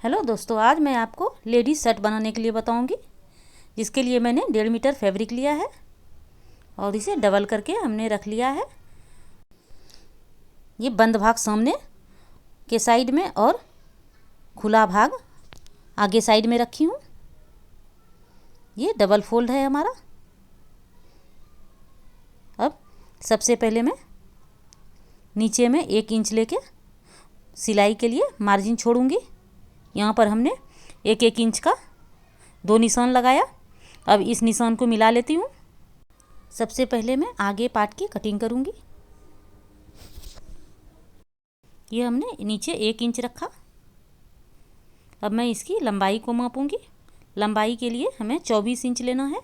Hello दोस्तों, आज मैं आपको लेडीज शर्ट बनाने के लिए बताऊंगी। जिसके लिए मैंने 1.5 मीटर फैब्रिक लिया है और इसे डबल करके हमने रख लिया है। ये बंद भाग सामने के साइड में और खुला भाग आगे साइड में रखी हूँ। ये डबल फोल्ड है हमारा। अब सबसे पहले मैं नीचे में 1 इंच लेके सिलाई के लिए मार्जिन छोड़ूंगी। यहाँ पर हमने 1-1 इंच का 2 निशान लगाया। अब इस निशान को मिला लेती हूँ। सबसे पहले मैं आगे पार्ट की कटिंग करूँगी। ये हमने नीचे 1 इंच रखा। अब मैं इसकी लंबाई को मापूंगी। लंबाई के लिए हमें 24 इंच लेना है।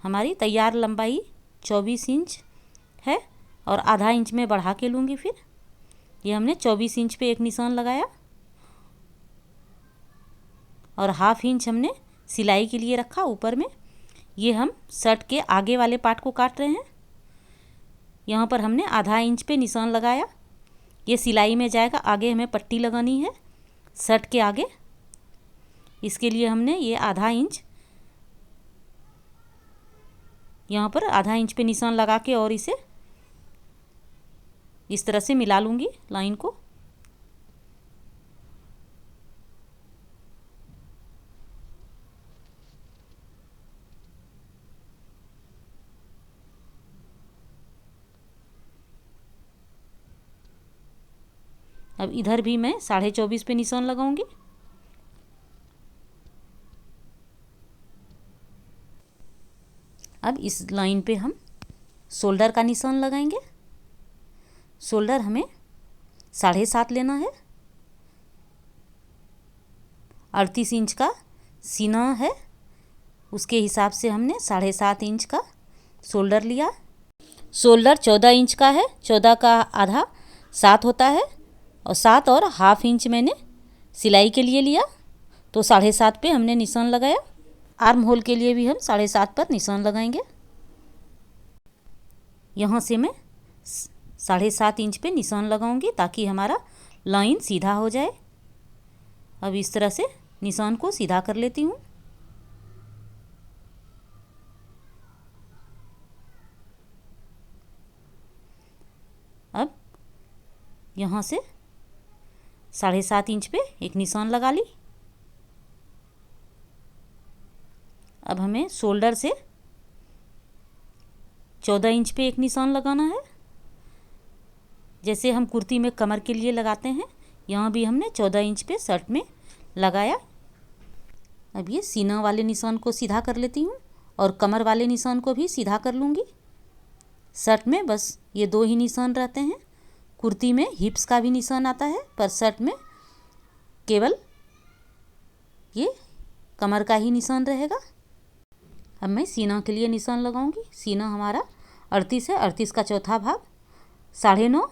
हमारी तैयार लंबाई 24 इंच है और आधा इंच में बढ़ा के लूँगी। फिर ये हमने 24 इंच पे एक निशान लगाया और ½ इंच हमने सिलाई के लिए रखा ऊपर में। ये हम शर्ट के आगे वाले पार्ट को काट रहे हैं। यहाँ पर हमने आधा इंच पे निशान लगाया। ये सिलाई में जाएगा। आगे हमें पट्टी लगानी है शर्ट के आगे। इसके लिए हमने ये आधा इंच यहाँ पर आधा इंच पे निशान लगा के और इसे इस तरह से मिला लूँगी लाइन को। अब इधर भी मैं 24.5 पे निशान लगाऊंगी। अब इस लाइन पे हम शोल्डर का निशान लगाएंगे। शोल्डर हमें 7.5 लेना है। 38 इंच का सीना है, उसके हिसाब से हमने 7.5 इंच का शोल्डर लिया। शोल्डर 14 इंच का है। 14 का आधा 7 होता है और 7 और ½ इंच मैंने सिलाई के लिए लिया, तो 7.5 पे हमने निशान लगाया। आर्म होल के लिए भी हम 7.5 पर निशान लगाएंगे। यहाँ से मैं 7.5 इंच पे निशान लगाऊंगी ताकि हमारा लाइन सीधा हो जाए। अब इस तरह से निशान को सीधा कर लेती हूँ। अब यहाँ से 7.5 इंच पे एक निशान लगा ली। अब हमें शोल्डर से 14 इंच पे एक निशान लगाना है, जैसे हम कुर्ती में कमर के लिए लगाते हैं। यहाँ भी हमने 14 इंच पे शर्ट में लगाया। अब ये सीना वाले निशान को सीधा कर लेती हूँ और कमर वाले निशान को भी सीधा कर लूँगी। शर्ट में बस ये 2 ही निशान रहते हैं। कुर्ती में हिप्स का भी निशान आता है, पर शर्ट में केवल ये कमर का ही निशान रहेगा। अब मैं सीना के लिए निशान लगाऊंगी। सीना हमारा 38 है। 38 का चौथा भाग 9.5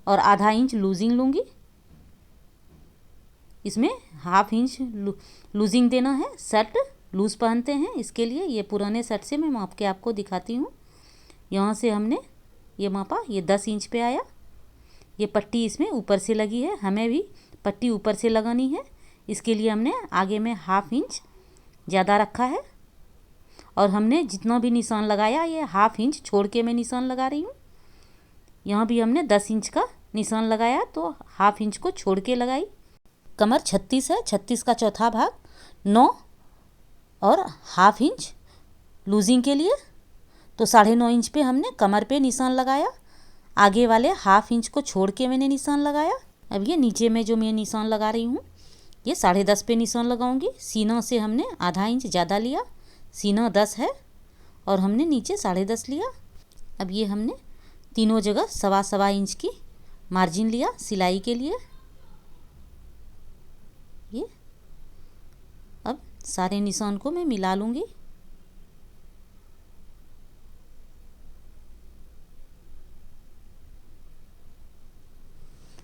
और आधा इंच लूजिंग लूँगी। इसमें ½ इंच लूजिंग देना है। शर्ट लूज़ पहनते हैं, इसके लिए ये पुराने शर्ट से मैं माप के आपको दिखाती हूँ। यहाँ से हमने ये मापा, ये 10 इंच पे आया। ये पट्टी इसमें ऊपर से लगी है, हमें भी पट्टी ऊपर से लगानी है। इसके लिए हमने आगे में ½ इंच ज़्यादा रखा है और हमने जितना भी निशान लगाया ये ½ इंच छोड़ के मैं निशान लगा रही हूँ। यहाँ भी हमने 10 इंच का निशान लगाया तो ½ इंच को छोड़ के लगाई। कमर 36 है। 36 का चौथा भाग 9 और ½ इंच लूजिंग के लिए, तो 9.5 इंच पे हमने कमर पे निशान लगाया। आगे वाले ½ इंच को छोड़ के मैंने निशान लगाया। अब ये नीचे में जो मैं निशान लगा रही हूँ ये 10.5 पे निशान लगाऊंगी। सीना से हमने आधा इंच ज़्यादा लिया। सीना 10 है और हमने नीचे 10.5 लिया। अब ये हमने तीनों जगह 1.25 इंच की मार्जिन लिया सिलाई के लिए। ये अब सारे निशान को मैं मिला लूँगी।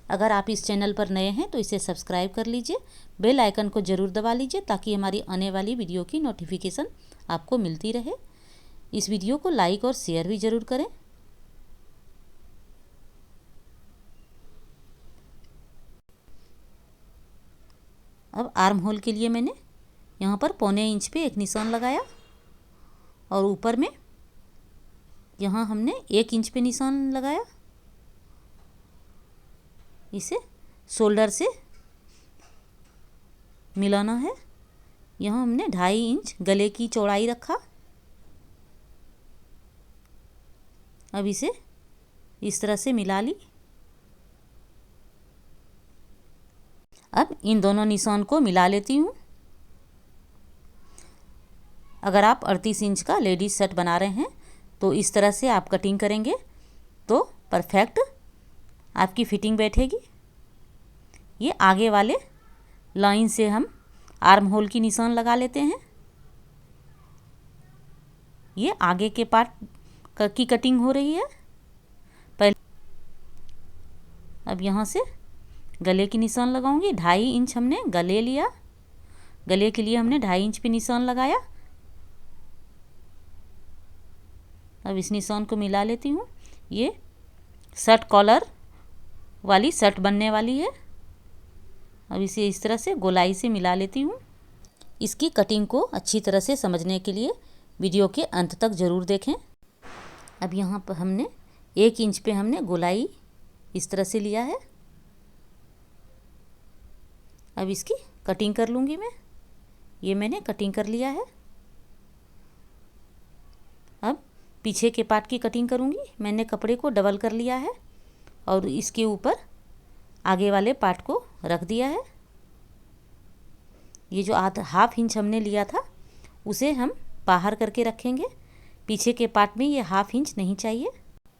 अगर आप इस चैनल पर नए हैं तो इसे सब्सक्राइब कर लीजिए। बेल आइकन को ज़रूर दबा लीजिए ताकि हमारी आने वाली वीडियो की नोटिफिकेशन आपको मिलती रहे। इस वीडियो को लाइक और शेयर भी ज़रूर करें। अब आर्म होल के लिए मैंने यहाँ पर 1.25 इंच पे एक निशान लगाया और ऊपर में यहाँ हमने 1 इंच पे निशान लगाया। इसे शोल्डर से मिलाना है। यहाँ हमने 2.5 इंच गले की चौड़ाई रखा। अब इसे इस तरह से मिला ली। अब इन दोनों निशान को मिला लेती हूँ। अगर आप 38 इंच का लेडीज सेट बना रहे हैं तो इस तरह से आप कटिंग करेंगे तो परफेक्ट आपकी फिटिंग बैठेगी। ये आगे वाले लाइन से हम आर्म होल की निशान लगा लेते हैं। ये आगे के पार्ट की कटिंग हो रही है पहले। अब यहाँ से गले की निशान लगाऊंगी। 2.5 इंच हमने गले लिया। गले के लिए हमने 2.5 इंच पे निशान लगाया। अब इस निशान को मिला लेती हूँ। ये शर्ट कॉलर वाली शर्ट बनने वाली है। अब इसे इस तरह से गोलाई से मिला लेती हूँ। इसकी कटिंग को अच्छी तरह से समझने के लिए वीडियो के अंत तक ज़रूर देखें। अब यहाँ पर हमने 1 इंच पे हमने गोलाई इस तरह से लिया है। अब इसकी कटिंग कर लूँगी मैं। ये मैंने कटिंग कर लिया है। अब पीछे के पार्ट की कटिंग करूँगी। मैंने कपड़े को डबल कर लिया है और इसके ऊपर आगे वाले पार्ट को रख दिया है। ये जो हाफ इंच हमने लिया था उसे हम बाहर करके रखेंगे। पीछे के पार्ट में ये हाफ इंच नहीं चाहिए।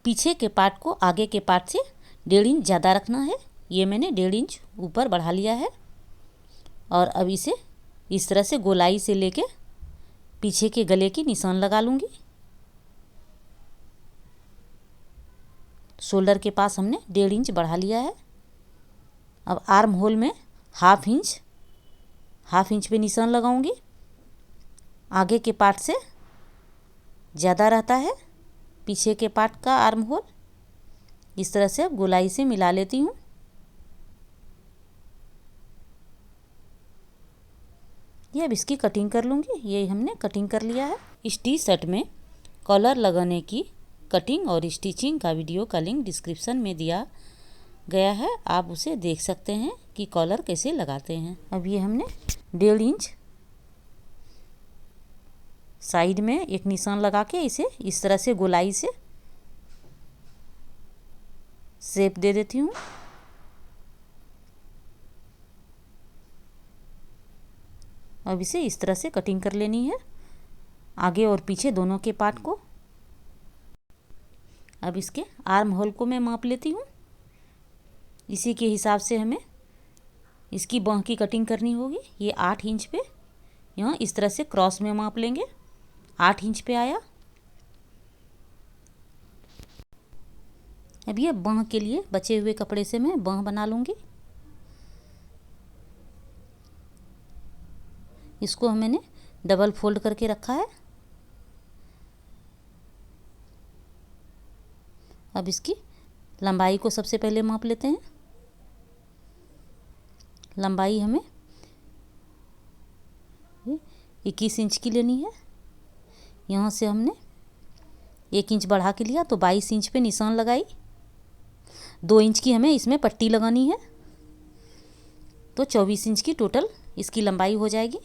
पीछे के पार्ट को आगे के पार्ट से 1.5 इंच ज़्यादा रखना है। ये मैंने 1.5 इंच ऊपर बढ़ा लिया है और अब इसे इस तरह से गोलाई से लेके पीछे के गले की निशान लगा लूँगी। शोल्डर के पास हमने 1.5 इंच बढ़ा लिया है। अब आर्म होल में हाफ इंच पे निशान लगाऊंगी। आगे के पार्ट से ज़्यादा रहता है पीछे के पार्ट का आर्म होल। इस तरह से अब गोलाई से मिला लेती हूँ। ये अब इसकी कटिंग कर लूँगी। ये हमने कटिंग कर लिया है। इस टी शर्ट में कॉलर लगाने की कटिंग और स्टिचिंग का वीडियो का लिंक डिस्क्रिप्शन में दिया गया है। आप उसे देख सकते हैं कि कॉलर कैसे लगाते हैं। अब ये हमने 1.5 इंच साइड में एक निशान लगा के इसे इस तरह से गोलाई से शेप दे देती हूँ। अब इसे इस तरह से कटिंग कर लेनी है आगे और पीछे दोनों के पार्ट को। अब इसके आर्म होल को मैं माप लेती हूँ। इसी के हिसाब से हमें इसकी बाँह की कटिंग करनी होगी। ये 8 इंच पे यहाँ इस तरह से क्रॉस में माप लेंगे। 8 इंच पे आया। अब ये बाँह के लिए बचे हुए कपड़े से मैं बाँह बना लूँगी। इसको मैंने डबल फोल्ड करके रखा है। अब इसकी लंबाई को सबसे पहले माप लेते हैं। लंबाई हमें 21 इंच की लेनी है। यहाँ से हमने 1 इंच बढ़ा के लिया तो 22 इंच पे निशान लगाई। 2 इंच की हमें इसमें पट्टी लगानी है तो 24 इंच की टोटल इसकी लंबाई हो जाएगी।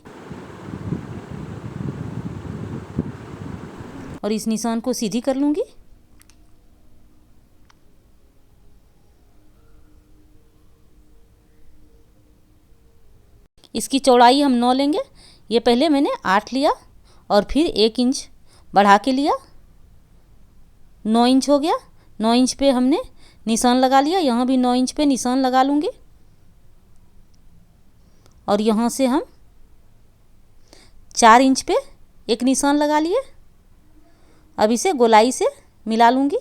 और इस निशान को सीधी कर लूँगी। इसकी चौड़ाई हम 9 लेंगे। ये पहले मैंने 8 लिया और फिर 1 इंच बढ़ा के लिया, 9 इंच हो गया। 9 इंच पे हमने निशान लगा लिया। यहाँ भी 9 इंच पे निशान लगा लूँगी और यहाँ से हम 4 इंच पे एक निशान लगा लिए। अब इसे गोलाई से मिला लूँगी।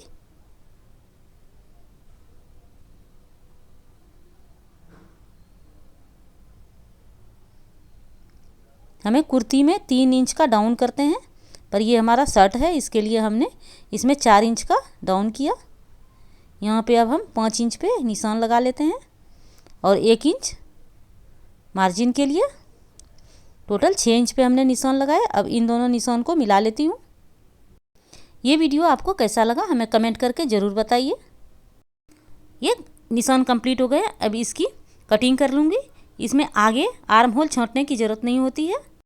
हमें कुर्ती में 3 इंच का डाउन करते हैं, पर ये हमारा शर्ट है, इसके लिए हमने इसमें 4 इंच का डाउन किया। यहाँ पे अब हम 5 इंच पे निशान लगा लेते हैं और 1 इंच मार्जिन के लिए। टोटल 6 इंच पे हमने निशान लगाए। अब इन दोनों निशान को मिला लेती हूँ। ये वीडियो आपको कैसा लगा हमें कमेंट करके ज़रूर बताइए। ये निशान कंप्लीट हो गए। अब इसकी कटिंग कर लूँगी। इसमें आगे आर्म होल छाँटने की ज़रूरत नहीं होती है।